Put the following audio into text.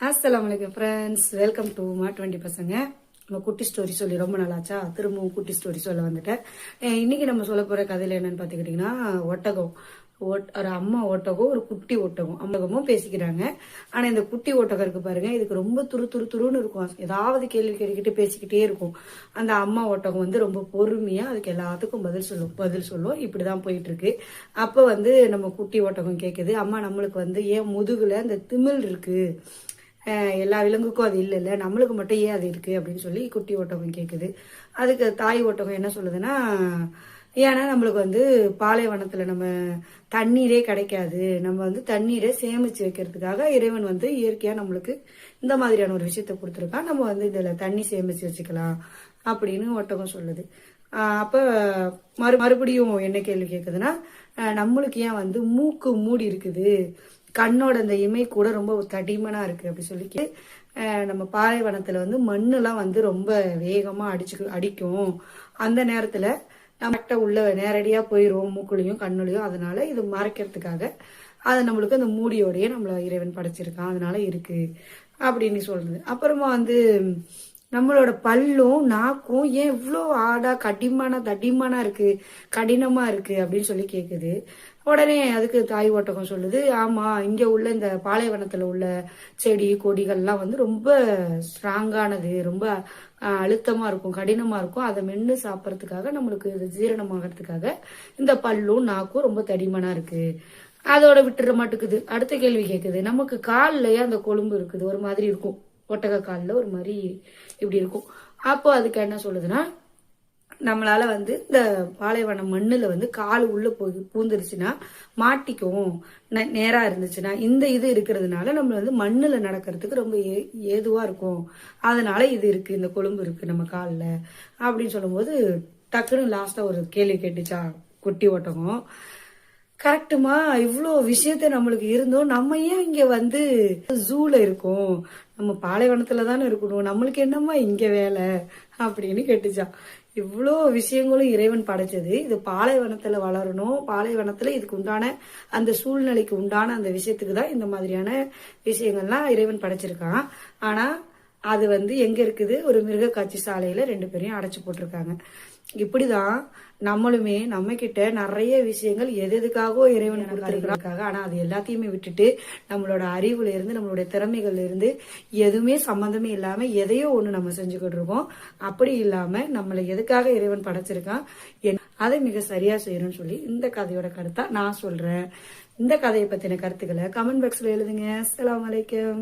அஸ்ஸலாமு அலைக்கும் friends, welcome to மா 20 பசங்க. நம்ம குட்டி ஸ்டோரி சொல்லி ரொம்ப நாளாச்சா, திரும்பவும் குட்டி ஸ்டோரி சொல்ல வந்துட்டேன். இன்னைக்கு நம்ம சொல்ல போற கதையில என்னன்னு பாத்துக்கிட்டீங்கன்னா, ஒட்டகம். ஒரு அம்மா ஒட்டகம், ஒரு குட்டி ஒட்டகம், அம்மகமும் பேசிக்கிறாங்க. ஆனா இந்த குட்டி ஒட்டகம் இருக்கு பாருங்க, இதுக்கு ரொம்ப துருன்னு இருக்கும். ஏதாவது கேள்வி கேட்டுக்கிட்டு பேசிக்கிட்டே இருக்கும். அந்த அம்மா ஒட்டகம் வந்து ரொம்ப பொறுமையா அதுக்கு எல்லாத்துக்கும் பதில் சொல்லும். இப்படிதான் போயிட்டு இருக்கு. அப்ப வந்து நம்ம குட்டி ஒட்டகம் கேக்குது, அம்மா நம்மளுக்கு வந்து ஏன் முதுகுல இந்த திமில் இருக்கு, எல்லா விலங்குக்கும் அது இல்லைல்ல, நம்மளுக்கு மட்டும் ஏன் அது இருக்கு அப்படின்னு சொல்லி குட்டி ஒட்டகம் கேக்குது. அதுக்கு தாய் ஒட்டகம் என்ன சொல்லுதுன்னா, ஏன்னா நம்மளுக்கு வந்து பாலைவனத்துல நம்ம தண்ணீரே கிடைக்காது, நம்ம வந்து தண்ணீரை சேமிச்சு வைக்கிறதுக்காக இறைவன் வந்து இயற்கையா நம்மளுக்கு இந்த மாதிரியான ஒரு விஷயத்த கொடுத்துருக்கான், நம்ம வந்து இதுல தண்ணி சேமிச்சு வச்சுக்கலாம் அப்படின்னு ஒட்டகம் சொல்லுது. அப்ப மறுபடியும் என்ன கேள்வி கேக்குதுன்னா, நம்மளுக்கு ஏன் வந்து மூக்கு மூடி இருக்குது, கண்ணோட அந்த இமை கூட ரொம்ப தடிமனா இருக்கு அப்படி சொல்லிட்டு, நம்ம பாலைவனத்துல வந்து மண்ணெல்லாம் வந்து ரொம்ப வேகமா அடிக்கும். அந்த நேரத்துல நம்ம உள்ள நேரடியா போயிரும் மூக்குலையும் கண்ணுலையும். அதனால இது மறைக்கிறதுக்காக அது நம்மளுக்கு அந்த மூடியோடய நம்மள இறைவன் படைச்சிருக்கான், அதனால இருக்கு அப்படின்னு சொல்றது. அப்புறமா வந்து நம்மளோட பல்லும் நாக்கும் ஏன் இவ்வளோ ஆடா தடிமானா இருக்கு, கடினமா இருக்கு அப்படின்னு சொல்லி கேக்குது. உடனே அதுக்கு தாய் ஒட்டகம் சொல்லுது, ஆமா இங்க உள்ள இந்த பாலைவனத்துல உள்ள செடி கொடிகள்லாம் வந்து ரொம்ப ஸ்ட்ராங்கானது, ரொம்ப அழுத்தமா இருக்கும், கடினமா இருக்கும். அதை மென்னு சாப்பிட்றதுக்காக நம்மளுக்கு ஜீரணமாகறதுக்காக இந்த பல்லும் நாக்கும் ரொம்ப தடிமனா இருக்கு. அதோட விட்டுற மாட்டுக்குது. அடுத்த கேள்வி கேக்குது, நமக்கு கால்லயே அந்த கொழும்பு இருக்குது, ஒரு மாதிரி இருக்கும், ஒட்டக காலில் ஒரு மாதிரி இப்படி இருக்கும். அப்போ அதுக்கு என்ன சொல்லுதுன்னா, நம்மளால வந்து இந்த பாலைவனம் மண்ணுல வந்து கால் உள்ள போய் பூந்துருச்சுன்னா மாட்டிக்கும், நேரா இருந்துச்சுன்னா இந்த இது இருக்கிறதுனால நம்ம வந்து மண்ணுல நடக்கிறதுக்கு ரொம்ப ஏதுவா இருக்கும், அதனால இது இருக்கு, இந்த கொழும்பு இருக்கு நம்ம காலில் அப்படின்னு சொல்லும்போது டக்குன்னு லாஸ்டா ஒரு கேள்வி கேட்டுச்சா குட்டி ஒட்டகம், கரெக்டுமா இவ்வளோ விஷயத்த நம்மளுக்கு இருந்தோம், நம்ம ஏன் இங்க வந்து ஜூல இருக்கோம், நம்ம பாலைவனத்துல தானே இருக்கணும், நம்மளுக்கு என்னம்மா இங்க வேலை அப்படின்னு கேட்டுச்சான். இவ்வளோ விஷயங்களும் இறைவன் படைச்சது, இது பாலைவனத்துல வளரணும், பாலைவனத்துல இதுக்கு உண்டான அந்த சூழ்நிலைக்கு உண்டான அந்த விஷயத்துக்கு தான் இந்த மாதிரியான விஷயங்கள்லாம் இறைவன் படைச்சிருக்கான். ஆனா அது வந்து எங்க இருக்குது, ஒரு மிருக காட்சி சாலையில 2 பேரையும் அடைச்சு போட்டிருக்காங்க. இப்படிதான் நம்மளுமே நம்ம கிட்ட நிறைய விஷயங்கள் எதுக்காகவோ இறைவன் கொடுத்திருக்காங்க. ஆனா அது எல்லாத்தையுமே விட்டுட்டு நம்மளோட அறிவுல இருந்து நம்மளுடைய திறமைகள்ல இருந்து எதுவுமே சம்பந்தமே இல்லாம எதையோ ஒண்ணு நம்ம செஞ்சுக்கிட்டு இருக்கோம். அப்படி இல்லாம நம்மளை எதுக்காக இறைவன் படைச்சிருக்கான் அதை மிக சரியா செய்யணும்னு சொல்லி இந்த கதையோட கருத்தா நான் சொல்றேன். இந்த கதையை பத்தின கருத்துக்களை கமெண்ட் பாக்ஸ்ல எழுதுங்க. அஸ்ஸலாமு அலைக்கும்.